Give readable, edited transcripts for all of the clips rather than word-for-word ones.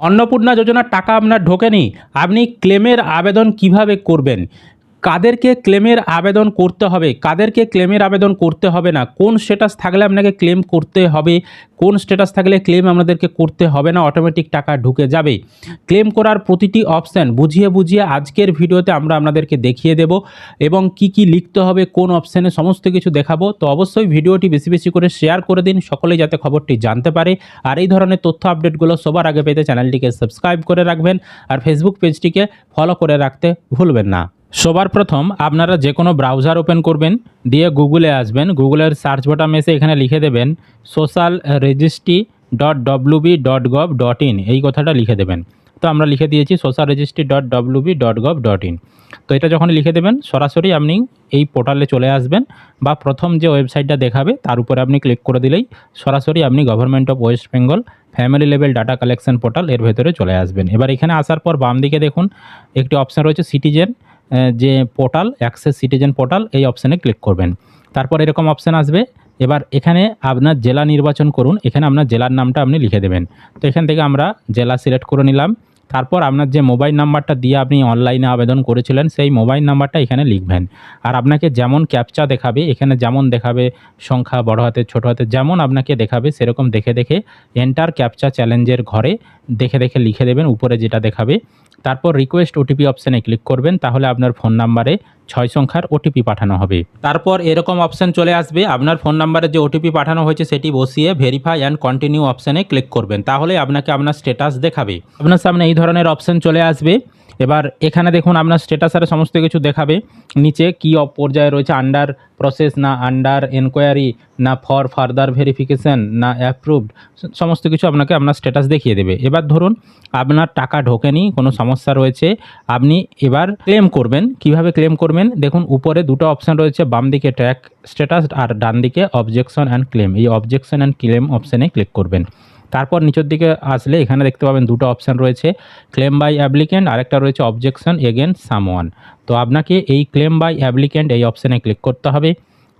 অন্নপূর্ণা যোজনার টাকা আপনার ঢোকেনি, আপনি ক্লেমের আবেদন কিভাবে করবেন? কাদেরকে ক্লেমের আবেদন করতে হবে, কাদেরকে ক্লেমের আবেদন করতে হবে না, কোন স্ট্যাটাস থাকলে আপনাকে ক্লেম করতে হবে, কোন স্ট্যাটাস থাকলে ক্লেম আপনাদেরকে করতে হবে না, অটোমেটিক টাকা ঢুকে যাবে। ক্লেম করার প্রতিটি অপশান বুঝিয়ে বুঝিয়ে আজকের ভিডিওতে আমরা আপনাদেরকে দেখিয়ে দেব এবং কি কি লিখতে হবে, কোন অপশানে, সমস্ত কিছু দেখাবো। তো অবশ্যই ভিডিওটি বেশি বেশি করে শেয়ার করে দিন, সকলেই যাতে খবরটি জানতে পারে। আর এই ধরনের তথ্য আপডেটগুলো সবার আগে পেতে চ্যানেলটিকে সাবস্ক্রাইব করে রাখবেন আর ফেসবুক পেজটিকে ফলো করে রাখতে ভুলবেন না। সবার প্রথম আপনারা যে কোনো ব্রাউজার ওপেন করবেন, দিয়ে গুগলে আসবেন, গুগলের সার্চ বাটনে এসে এখানে লিখে দেবেন social registry.wb.gov.in, এই কথাটা লিখে দেবেন। তো আমরা লিখে দিয়েছি social registry.wb.gov.in। তো এটা যখন লিখে দেবেন সরাসরি আপনি এই পোর্টালে চলে আসবেন, বা প্রথম যে ওয়েবসাইটটা দেখাবে তার উপরে আপনি ক্লিক করে দিলেই সরাসরি আপনি government of West Bengal family level data collection portal এর ভেতরে চলে আসবেন। এবার এখানে আসার পর বাম দিকে দেখুন একটি অপশান রয়েছে সিটিজেন যে পোর্টাল, অ্যাক্সেস সিটিজেন পোর্টাল, এই অপশানে ক্লিক করবেন। তারপর এরকম অপশান আসবে। এবার এখানে আপনার জেলা নির্বাচন করুন, এখানে আপনার জেলার নামটা আপনি লিখে দেবেন। তো এখান থেকে আমরা জেলা সিলেক্ট করে নিলাম। তারপর আপনার যে মোবাইল নাম্বারটা দিয়ে আপনি অনলাইনে আবেদন করেছিলেন সেই মোবাইল নাম্বারটা এখানে লিখবেন। আর আপনাকে যেমন ক্যাপচা দেখাবে, এখানে যেমন দেখাবে সংখ্যা বড় হাতের ছোটো হাতের যেমন আপনাকে দেখাবে সেরকম দেখে দেখে এন্টার ক্যাপচা চ্যালেঞ্জের ঘরে দেখে দেখে লিখে দেবেন উপরে যেটা দেখাবে। তারপর রিকোয়েস্ট ওটিপি অপশানে ক্লিক করবেন, তাহলে আপনার ফোন নাম্বারে 6 সংখ্যার ওটিপি পাঠানো হবে। তারপর এরকম অপশান চলে আসবে, আপনার ফোন নাম্বারে যে ওটিপি পাঠানো হয়েছে সেটি বসিয়ে ভেরিফাই অ্যান্ড কন্টিনিউ অপশানে ক্লিক করবেন, তাহলে আপনাকে আপনার স্ট্যাটাস দেখাবে। আপনার সামনে এই ধরনের অপশান চলে আসবে। এবার এখানে দেখুন আপনার স্ট্যাটাসের সমস্ত কিছু দেখাবে, নিচে কী পর্যায়ে রয়েছে, আন্ডার প্রসেস না আন্ডার এনকোয়ারি না ফর ফার্দার ভেরিফিকেশান না অ্যাপ্রুভড, সমস্ত কিছু আপনাকে আপনার স্ট্যাটাস দেখিয়ে দেবে। এবার ধরুন আপনার টাকা ঢোকেনি, কোনো সমস্যা রয়েছে, আপনি এবার ক্লেম করবেন। কিভাবে ক্লেম করবেন দেখুন, উপরে দুটো অপশান রয়েছে, বাম দিকে ট্র্যাক স্ট্যাটাস আর ডান দিকে অবজেকশন অ্যান্ড ক্লেম। এই অবজেকশন অ্যান্ড ক্লেম অপশানে ক্লিক করবেন। তারপর নিচের দিকে আসলে এখানে দেখতে পাবেন দুটো অপশান রয়েছে, ক্লেম বাই অ্যাপ্লিক্যান্ট, আরেকটা রয়েছে অবজেকশন এগেনস্ট সামওয়ান। তো আপনাকে এই ক্লেম বাই অ্যাপ্লিক্যান্ট এই অপশানে ক্লিক করতে হবে।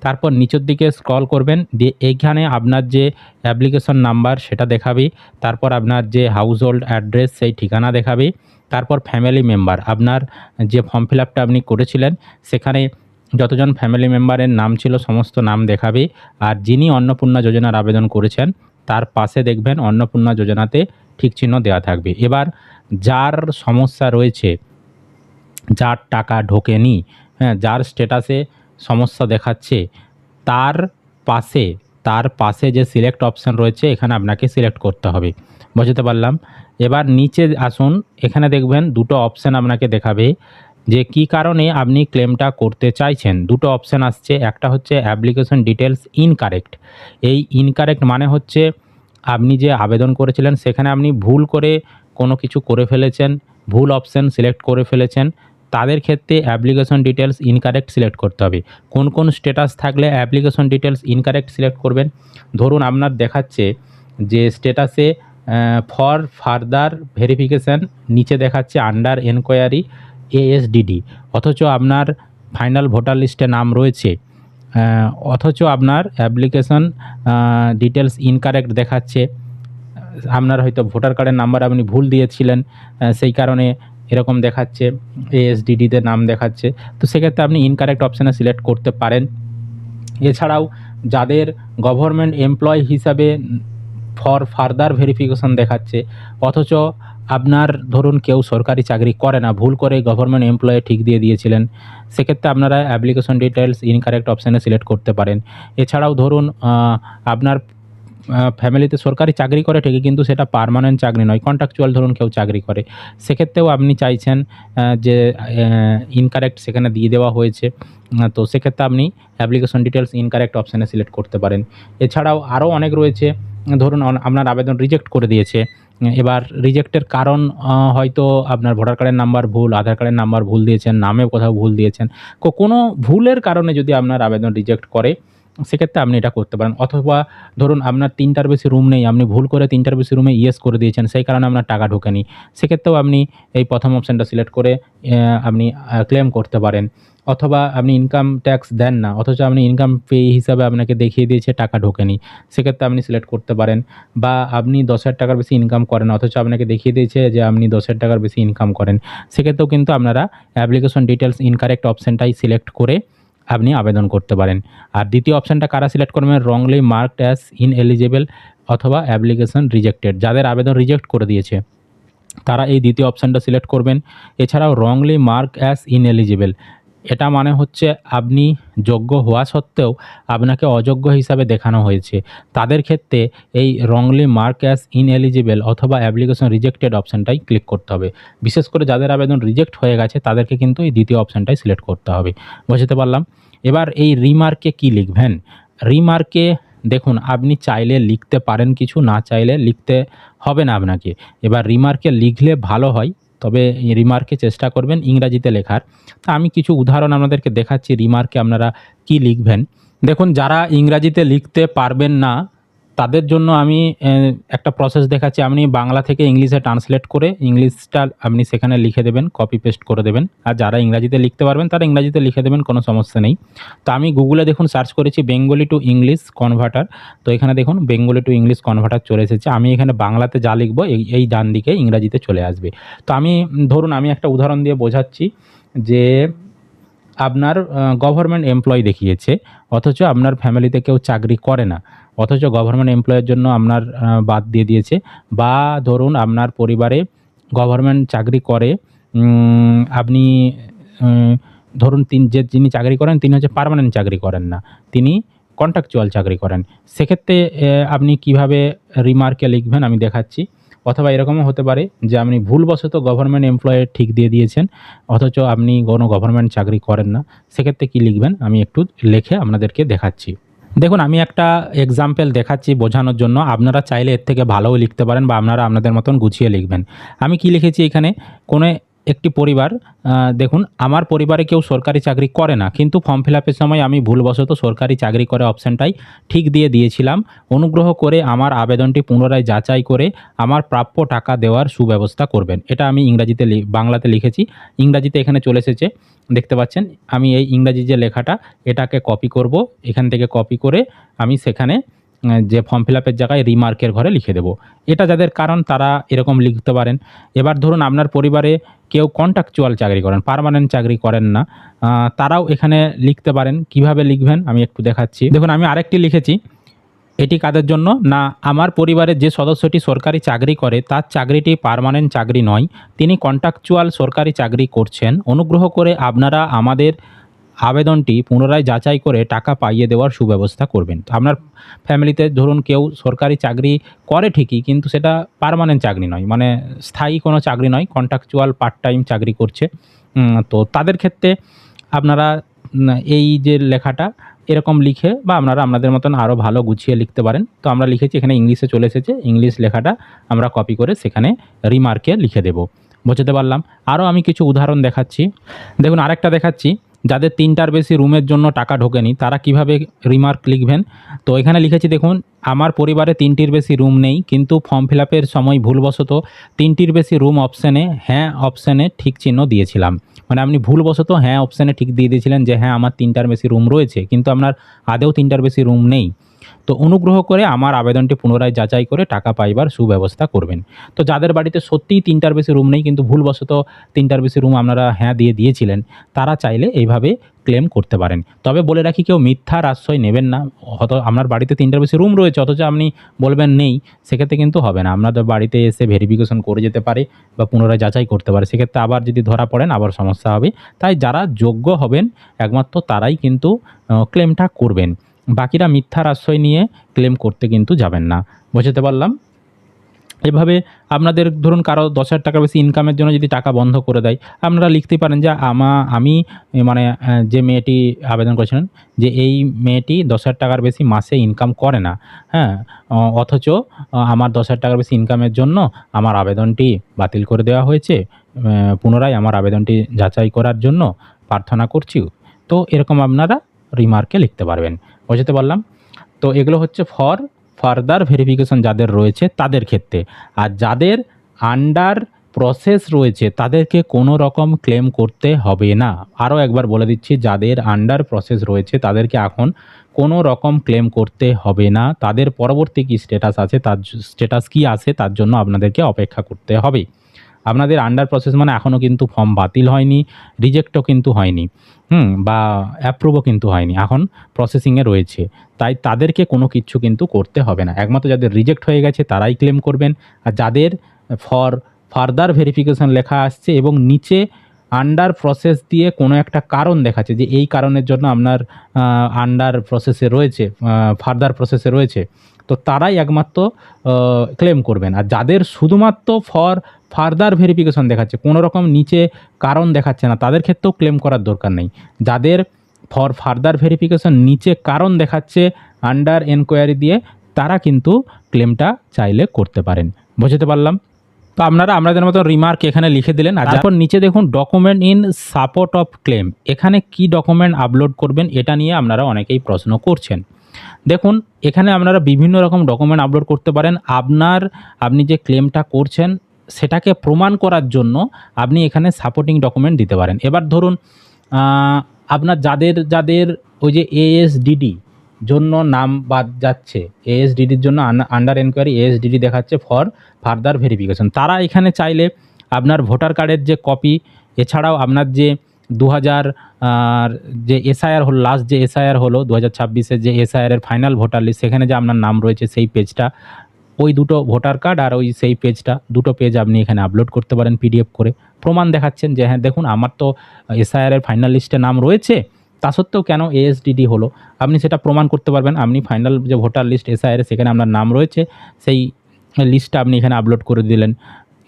তারপর নিচের দিকে স্ক্রল করবেন, দিয়ে এইখানে আপনার যে অ্যাপ্লিকেশন নাম্বার সেটা দেখাবে, তারপর আপনার যে হাউস হোল্ড অ্যাড্রেস সেই ঠিকানা দেখাবে, তারপর ফ্যামিলি মেম্বার, আপনার যে ফর্ম ফিল আপটা আপনি করেছিলেন সেখানে যতজন ফ্যামিলি মেম্বারের নাম ছিল সমস্ত নাম দেখাবে। আর যিনি অন্নপূর্ণা যোজনার আবেদন করেছেন তার পাশে দেখবেন অন্নপূর্ণা যোজনাতে ঠিক চিহ্ন দেওয়া থাকবে। এবার যার সমস্যা রয়েছে, যার টাকা ঢোকেনি, হ্যাঁ, যার স্ট্যাটাসে সমস্যা দেখাচ্ছে, তার পাশে যে সিলেক্ট অপশান রয়েছে এখানে আপনাকে সিলেক্ট করতে হবে। বুঝতে পারলাম। এবার নিচে আসুন, এখানে দেখবেন দুটো অপশান আপনাকে দেখাবে যে কী কারণে আপনি ক্লেমটা করতে চাইছেন। দুটো অপশান আসছে, একটা হচ্ছে অ্যাপ্লিকেশন ডিটেলস ইনকারেক্ট। এই ইনকারেক্ট মানে হচ্ছে আপনি যে আবেদন করেছিলেন সেখানে আপনি ভুল করে কোনো কিছু করে ফেলেছেন, ভুল অপশান সিলেক্ট করে ফেলেছেন, তাদের ক্ষেত্রে অ্যাপ্লিকেশন ডিটেলস ইনকারেক্ট সিলেক্ট করতে হবে। কোন কোন স্ট্যাটাস থাকলে অ্যাপ্লিকেশন ডিটেলস ইনকারেক্ট সিলেক্ট করবেন, ধরুন আপনার দেখাচ্ছে যে স্ট্যাটাসে ফর ফার্দার ভেরিফিকেশান, নিচে দেখাচ্ছে আন্ডার এনকোয়ারি ASDD, অথচ আপনার ফাইনাল ভোটার লিস্টে নাম রয়েছে, অথচ আপনার অ্যাপ্লিকেশন ডিটেলস ইনকারেক্ট দেখাচ্ছে, আপনার হয়তো ভোটার কার্ডের নাম্বার আপনি ভুল দিয়েছিলেন, সেই কারণে এরকম দেখাচ্ছে, ASDDতে নাম দেখাচ্ছে। তো সেক্ষেত্রে আপনি ইনকারেক্ট অপশানে সিলেক্ট করতে পারেন। এছাড়াও যাদের গভর্নমেন্ট এমপ্লয় হিসাবে ফর ফার্দার ভেরিফিকেশন দেখাচ্ছে, অথচ আপনার ধরুন কেউ সরকারি চাকরি করে না, ভুল করে গভর্নমেন্ট এমপ্লয়ে ঠিক দিয়ে দিয়েছিলেন, সেক্ষেত্রে আপনারা অ্যাপ্লিকেশন ডিটেলস ইনকারেক্ট অপশানে সিলেক্ট করতে পারেন। এছাড়াও ধরুন আপনার ফ্যামিলিতে সরকারি চাকরি করে ঠিকই, কিন্তু সেটা পার্মানেন্ট চাকরি নয়, কন্ট্রাকচুয়াল ধরুন কেউ চাকরি করে, সেক্ষেত্রেও আপনি চাইছেন যে ইনকারেক্ট সেখানে দিয়ে দেওয়া হয়েছে, তো সেক্ষেত্রে আপনি অ্যাপ্লিকেশন ডিটেলস ইনকারেক্ট অপশানে সিলেক্ট করতে পারেন। এছাড়াও আরও অনেক রয়েছে, ধরুন আপনার আবেদন রিজেক্ট করে দিয়েছে, এবার রিজেক্টের কারণ হয়তো আপনার ভোটার কার্ডের নাম্বার ভুল, আধার কার্ডের নাম্বার ভুল দিয়েছেন, নামে কোথাও ভুল দিয়েছেন, কোনো ভুলের কারণে যদি আপনার আবেদন রিজেক্ট করে, সেক্ষেত্রে আপনি এটা করতে পারেন। অথবা ধরুন আপনার ৩টার বেশি রুম নেই, আপনি ভুল করে ৩টার বেশি রুমে ইয়েস করে দিয়েছেন, সেই কারণে আপনার টাকা ঢোকেনি। সেক্ষেত্রেও আপনি এই প্রথম অপশানটা সিলেক্ট করে আপনি ক্লেম করতে পারেন। অথবা আপনি ইনকাম ট্যাক্স দেন না, অথচ আপনি ইনকাম পেয়ি হিসাবে আপনাকে দেখিয়ে দিয়েছে টাকা ঢোকেনি, সেক্ষেত্রে আপনি সিলেক্ট করতে পারেন। বা আপনি ১০,০০০ টাকার বেশি ইনকাম করেন, অথচ আপনাকে দেখিয়ে দিয়েছে যে আপনি ১০,০০০ টাকার বেশি ইনকাম করেন, সেক্ষেত্রেও কিন্তু আপনারা অ্যাপ্লিকেশন ডিটেলস ইনকারেক্ট অপশানটাই সিলেক্ট করে আপনি আবেদন করতে পারেন। আর দ্বিতীয় অপশানটা কারা সিলেক্ট করবেন? রংলি মার্কড অ্যাজ ইনএলিজিবল অথবা অ্যাপ্লিকেশন রিজেক্টেড, যাদের আবেদন রিজেক্ট করে দিয়েছে তারা এই দ্বিতীয় অপশানটা সিলেক্ট করবেন। এছাড়াও রংলি মার্ক অ্যাজ ইনএলিজিবল, এটা মানে হচ্ছে আপনি যোগ্য হওয়া সত্ত্বেও আপনাকে অযোগ্য হিসাবে দেখানো হয়েছে, তাদের ক্ষেত্রে এই রংলি মার্ক অ্যাজ ইনএলিজিবল অথবা অ্যাপ্লিকেশন রিজেক্টেড অপশানটাই ক্লিক করতে হবে। বিশেষ করে যাদের আবেদন রিজেক্ট হয়ে গেছে তাদেরকে কিন্তু এই দ্বিতীয় অপশানটাই সিলেক্ট করতে হবে। বুঝতে পারলাম। এবার এই রিমার্কে কি লিখবেন? রিমার্কে দেখুন, আপনি চাইলে লিখতে পারেন কিছু, না চাইলে লিখতে হবে না আপনাকে। এবার রিমার্কে লিখলে ভালো হয়, তবে রিমার্কে চেষ্টা করবেন ইংরাজিতে লেখার। তা আমি কিছু উদাহরণ আপনাদেরকে দেখাচ্ছি রিমার্কে আপনারা কি লিখবেন। দেখুন, যারা ইংরাজিতে লিখতে পারবেন না তাদের জন্য আমি একটা প্রসেস দেখাচ্ছি। আপনি বাংলা থেকে ইংলিশে ট্রান্সলেট করে ইংলিশটা আপনি সেখানে লিখে দেবেন, কপি পেস্ট করে দেবেন। আর যারা ইংরাজিতে লিখতে পারবেন তারা ইংরাজিতে লিখে দেবেন, কোনো সমস্যা নেই। তো আমি গুগলে দেখুন সার্চ করেছি বেঙ্গলি টু ইংলিশ কনভার্টার। তো এখানে দেখুন বেঙ্গলি টু ইংলিশ কনভার্টার চলে এসেছে। আমি এখানে বাংলাতে যা লিখব এই ডান দিকে ইংরাজিতে চলে আসবে। তো আমি ধরুন আমি একটা উদাহরণ দিয়ে বোঝাচ্ছি যে আপনার গভর্নমেন্ট এমপ্লয়ি দেখিয়েছে, অথচ আপনার ফ্যামিলিতে কেউ চাকরি করে না, অথচ গভর্নমেন্ট এমপ্লয়ের জন্য আপনার বাদ দিয়ে দিয়েছে। বা ধরুন আপনার পরিবারে গভর্নমেন্ট চাকরি করে, আপনি ধরুন যিনি চাকরি করেন তিনি হচ্ছে পার্মানেন্ট চাকরি করেন না, তিনি কন্ট্রাকচুয়াল চাকরি করেন। সেক্ষেত্রে আপনি কিভাবে রিমার্কে লিখবেন আমি দেখাচ্ছি। অথবা এরকমও হতে পারে যে আপনি ভুলবশত গভর্নমেন্ট এমপ্লয়ে ঠিক দিয়ে দিয়েছেন, অথচ আপনি কোনো গভর্নমেন্ট চাকরি করেন না, সেক্ষেত্রে কী লিখবেন আমি একটু লিখে আপনাদেরকে দেখাচ্ছি। দেখুন, আমি একটা এক্সাম্পল দেখাচ্ছি বোঝানোর জন্য, আপনারা চাইলে এর থেকে ভালোও লিখতে পারেন বা আপনারা আপনাদের মতন গুছিয়ে লিখবেন। আমি কি লিখেছি এখানে, কোনো একটি পরিবার, দেখুন আমার পরিবারে কেউ সরকারি চাকরি করে না, কিন্তু ফর্ম ফিল আপের সময় আমি ভুলবশত সরকারি চাকরি করে অপশানটাই ঠিক দিয়ে দিয়েছিলাম। অনুগ্রহ করে আমার আবেদনটি পুনরায় যাচাই করে আমার প্রাপ্য টাকা দেওয়ার সুব্যবস্থা করবেন। এটা আমি ইংরাজিতে বাংলাতে লিখেছি, ইংরাজিতে এখানে চলে এসেছে, দেখতে পাচ্ছেন। আমি এই ইংরাজি যে লেখাটা এটাকে কপি করব, এখান থেকে কপি করে আমি সেখানে যে ফর্ম ফিল আপের জায়গায় রিমার্কের ঘরে লিখে দেবো। এটা যাদের কারণ তারা এরকম লিখতে পারেন। এবার ধরুন আপনার পরিবারে কেউ কন্ট্রাকচুয়াল চাকরি করেন, পার্মানেন্ট চাকরি করেন না, তারাও এখানে লিখতে পারেন। কিভাবে লিখবেন আমি একটু দেখাচ্ছি। দেখুন, আমি আরেকটি লিখেছি, এটি কাদের জন্য না, আমার পরিবারের যে সদস্যটি সরকারি চাকরি করে তার চাকরিটি পার্মানেন্ট চাকরি নয়, তিনি কন্ট্রাকচুয়াল সরকারি চাকরি করছেন। অনুগ্রহ করে আপনারা আমাদের আবেদনটি পুনরায় যাচাই করে টাকা পাইয়ে দেওয়ার সুব্যবস্থা করবেন। তো আপনার ফ্যামিলিতে ধরুন কেউ সরকারি চাকরি করে ঠিকই, কিন্তু সেটা পার্মানেন্ট চাকরি নয়, মানে স্থায়ী কোনো চাকরি নয়, কন্ট্রাকচুয়াল পার্ট টাইম চাকরি করছে। তো তাদের ক্ষেত্রে আপনারা এই যে লেখাটা এরকম লিখে বা আপনারা আপনাদের মতন আরও ভালো গুছিয়ে লিখতে পারেন। তো আমরা লিখেছি, এখানে ইংলিশে চলে এসেছে, ইংলিশ লেখাটা আমরা কপি করে সেখানে রিমার্কে লিখে দেব। বুঝতে পারলাম। আরও আমি কিছু উদাহরণ দেখাচ্ছি। দেখুন, আরেকটা দেখাচ্ছি, যাদের ৩টার বেশি রুমের জন্য টাকা ঢোকেনি তারা কিভাবে রিমার্ক লিখবেন। তো এখানে লিখেছি, দেখুন আমার পরিবারে ৩টির বেশি রুম নেই, কিন্তু ফর্ম ফিল আপের সময় ভুলবশত ৩টির বেশি রুম অপশানে হ্যাঁ অপশানে ঠিক চিহ্ন দিয়েছিলাম। মানে আপনি ভুলবশত হ্যাঁ অপশানে ঠিক দিয়ে দিয়েছিলেন যে হ্যাঁ আমার ৩টার বেশি রুম রয়েছে, কিন্তু আপনার আদেও ৩টার বেশি রুম নেই। তো অনুগ্রহ করে আমার আবেদনটি পুনরায় যাচাই করে টাকা পাইবার সুব্যবস্থা করবেন। তো যাদের বাড়িতে সত্যিই 3টার বেশি রুম নেই, কিন্তু ভুলবশত 3টার বেশি রুম আপনারা হ্যাঁ দিয়ে দিয়েছিলেন, তারা চাইলে এইভাবে ক্লেম করতে পারেন। তবে বলে রাখি, কেউ মিথ্যার আশ্রয় নেবেন না। হয়তো আপনার বাড়িতে 3টার বেশি রুম রয়েছে অথচ আপনি বলবেন নেই, সেক্ষেত্রে কিন্তু হবে না। আপনাদের বাড়িতে এসে ভেরিফিকেশন করে যেতে পারে বা পুনরায় যাচাই করতে পারে, সেক্ষেত্রে আবার যদি ধরা পড়েন আবার সমস্যা হবে। তাই যারা যোগ্য হবেন একমাত্র তারাই কিন্তু ক্লেমটা করবেন, বাকিরা মিথ্যার আশ্রয় নিয়ে ক্লেম করতে কিন্তু যাবেন না। বুঝতে পারলাম। এভাবে আপনাদের ধরুন কারো 10,000 টাকার বেশি ইনকামের জন্য যদি টাকা বন্ধ করে দেয়, আপনারা লিখতে পারেন যে আমি মানে যে মেয়েটি আবেদন করেছিলেন, যে এই মেয়েটি 10,000 টাকার বেশি মাসে ইনকাম করে না, হ্যাঁ, অথচ আমার 10,000 টাকার বেশি ইনকামের জন্য আমার আবেদনটি বাতিল করে দেওয়া হয়েছে, পুনরায় আমার আবেদনটি যাচাই করার জন্য প্রার্থনা করছি। তো এরকম আপনারা রিমার্কে লিখতে পারবেন। বুঝতে পারলাম। তো এগুলো হচ্ছে ফর ফার্দার ভেরিফিকেশন যাদের রয়েছে তাদের ক্ষেত্রে। আর যাদের আন্ডার প্রসেস রয়েছে তাদেরকে কোনো রকম ক্লেম করতে হবে না। আরও একবার বলে দিচ্ছি, যাদের আন্ডার প্রসেস রয়েছে তাদেরকে এখন কোনো রকম ক্লেম করতে হবে না। তাদের পরবর্তী কী স্ট্যাটাস আছে, তার স্ট্যাটাস কী আসে তার জন্য আপনাদেরকে অপেক্ষা করতে হবে। আপনাদের আন্ডার প্রসেস মানে এখনও কিন্তু ফর্ম বাতিল হয়নি, রিজেক্টও কিন্তু হয়নি, বা অ্যাপ্রুভও কিন্তু হয়নি, এখন প্রসেসিংয়ে রয়েছে। তাই তাদেরকে কোনো কিছু কিন্তু করতে হবে না। একমাত্র যাদের রিজেক্ট হয়ে গেছে তারাই ক্লেম করবেন। আর যাদের ফর ফার্দার ভেরিফিকেশন লেখা আসছে এবং নিচে আন্ডার প্রসেস দিয়ে কোনো একটা কারণ দেখাচ্ছে যে এই কারণের জন্য আপনার আন্ডার প্রসেসে রয়েছে, ফার্দার প্রসেসে রয়েছে, তো তারাই একমাত্র ক্লেম করবেন। আর যাদের শুধুমাত্র ফর ফার্দার ভেরিফিকেশন দেখাচ্ছে, কোনো রকম নিচে কারণ দেখাচ্ছে না, তাদের ক্ষেত্রেও ক্লেম করার দরকার নেই। যাদের ফর ফার্দার ভেরিফিকেশন নিচে কারণ দেখাচ্ছে আন্ডার এনকোয়ারি দিয়ে, তারা কিন্তু ক্লেমটা চাইলে করতে পারেন। বুঝতে পারলাম। তো আপনারা আপনাদের মতো রিমার্ক এখানে লিখে দিলেন। আর তারপর নিচে দেখুন document in support of clans, এখানে কি ডকুমেন্ট আপলোড করবেন এটা নিয়ে আপনারা অনেকেই প্রশ্ন করছেন। দেখুন এখানে আপনারা বিভিন্ন রকম ডকুমেন্ট আপলোড করতে পারেন। আপনি যে ক্লেমটা করছেন সেটাকে প্রমাণ করার জন্য আপনি এখানে সাপোর্টিং ডকুমেন্ট দিতে পারেন। এবার ধরুন আপনার যাদের ওই যে এএসডিডি জন্য নাম বাদ যাচ্ছে, এএসডিডির জন্য আন্ডার এনকোয়ারি এএসডিডি দেখাচ্ছে ফর ফার্দার ভেরিফিকেশন, তারা এখানে চাইলে আপনার ভোটার কার্ডের যে কপি, এছাড়াও আপনার যে 2000 যে এসআইআর হলো, লাস্ট যে এসআইআর হলো 2026-এর যে এসআইআরের ফাইনাল ভোটার লিস্ট, সেখানে যে আপনার নাম রয়েছে সেই পেজটা, ওই দুটো ভোটার কার্ড আর ওই সেই পেজটা, দুটো পেজ আপনি এখানে আপলোড করতে পারেন পিডিএফ করে। প্রমাণ দেখাচ্ছেন যে হ্যাঁ দেখুন আমার তো এসআইআরের ফাইনাল লিস্টে নাম রয়েছে, তা সত্ত্বেও কেন এএসডিডি হলো, আপনি সেটা প্রমাণ করতে পারবেন। আপনি ফাইনাল যে ভোটার লিস্ট এসআইআর সেখানে আপনার নাম রয়েছে, সেই লিস্টটা আপনি এখানে আপলোড করে দিলেন।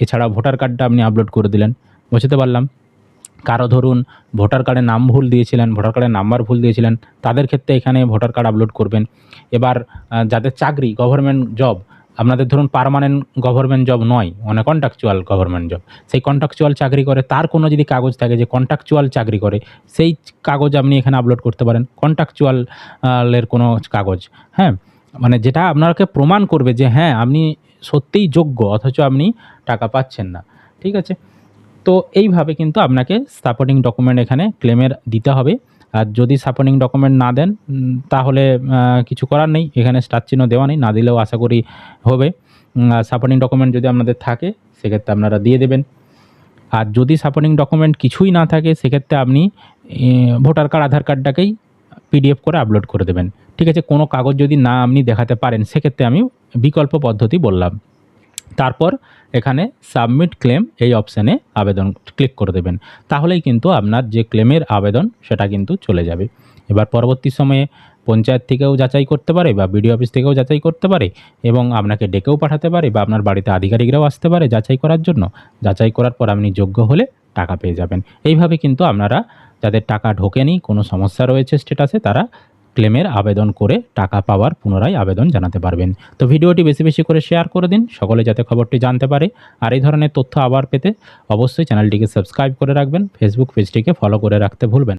এছাড়া ভোটার কার্ডটা আপনি আপলোড করে দিলেন। বুঝতে পারলাম। কারো ধরুন ভোটার কার্ডে নাম ভুল দিয়েছিলেন, ভোটার কার্ডের নাম্বার ভুল দিয়েছিলেন, তাদের ক্ষেত্রে এখানে ভোটার কার্ড আপলোড করবেন। এবার যাদের চাকরি গভর্নমেন্ট জব, আপনাদের ধরুন পার্মানেন্ট গভর্নমেন্ট জব নয়, মানে কন্ট্রাকচুয়াল গভর্নমেন্ট জব, সেই কন্ট্রাকচুয়াল চাকরি করে তার কোনো যদি কাগজ থাকে যে কন্ট্রাকচুয়াল চাকরি করে, সেই কাগজ আপনি এখানে আপলোড করতে পারেন। কন্ট্রাকচুয়ালের কোনো কাগজ, হ্যাঁ, মানে যেটা আপনাকে প্রমাণ করবে যে হ্যাঁ আপনি সত্যিই যোগ্য অথচ আপনি টাকা পাচ্ছেন না। ঠিক আছে। তো এইভাবে কিন্তু আপনাকে সাপোর্টিং ডকুমেন্ট এখানে ক্লেমের দিতে হবে। আর যদি সাপোর্টিং ডকুমেন্ট না দেন তাহলে কিছু করার নেই, এখানে স্টার চিহ্ন দেওয়া নেই, না দিলেও আশা করি হবে। সাপোর্টিং ডকুমেন্ট যদি আপনাদের থাকে সেক্ষেত্রে আপনারা দিয়ে দেবেন। আর যদি সাপোর্টিং ডকুমেন্ট কিছুই না থাকে সেক্ষেত্রে আপনি ভোটার কার্ড আধার কার্ডটাকেই পিডিএফ করে আপলোড করে দেবেন। ঠিক আছে। কোনো কাগজ যদি না আপনি দেখাতে পারেন সেক্ষেত্রে আমি বিকল্প পদ্ধতি বললাম। তারপর এখানে সাবমিট ক্লেম এই অপশানে আবেদন ক্লিক করে দেবেন, তাহলেই কিন্তু আপনার যে ক্লেমের আবেদন সেটা কিন্তু চলে যাবে। এবার পরবর্তী সময়ে পঞ্চায়েত থেকেও যাচাই করতে পারে বা বিডিও অফিস থেকেও যাচাই করতে পারে এবং আপনাকে ডেকেও পাঠাতে পারে বা আপনার বাড়িতে আধিকারিকরাও আসতে পারে যাচাই করার জন্য। যাচাই করার পর আপনি যোগ্য হলে টাকা পেয়ে যাবেন। এইভাবে কিন্তু আপনারা যাদের টাকা ঢোকেনি, কোনো সমস্যা রয়েছে স্ট্যাটাসে, তারা ক্লেমের আবেদন করে টাকা পাওয়ার পুনরায় আবেদন জানাতে পারবেন। তো ভিডিওটি বেশি বেশি করে শেয়ার করে দিন, সকলে যাতে খবরটি জানতে পারে। আর এই ধরনের তথ্য আবার পেতে অবশ্যই চ্যানেলটিকে সাবস্ক্রাইব করে রাখবেন, ফেসবুক পেজটিকে ফলো করে রাখতে ভুলবেন।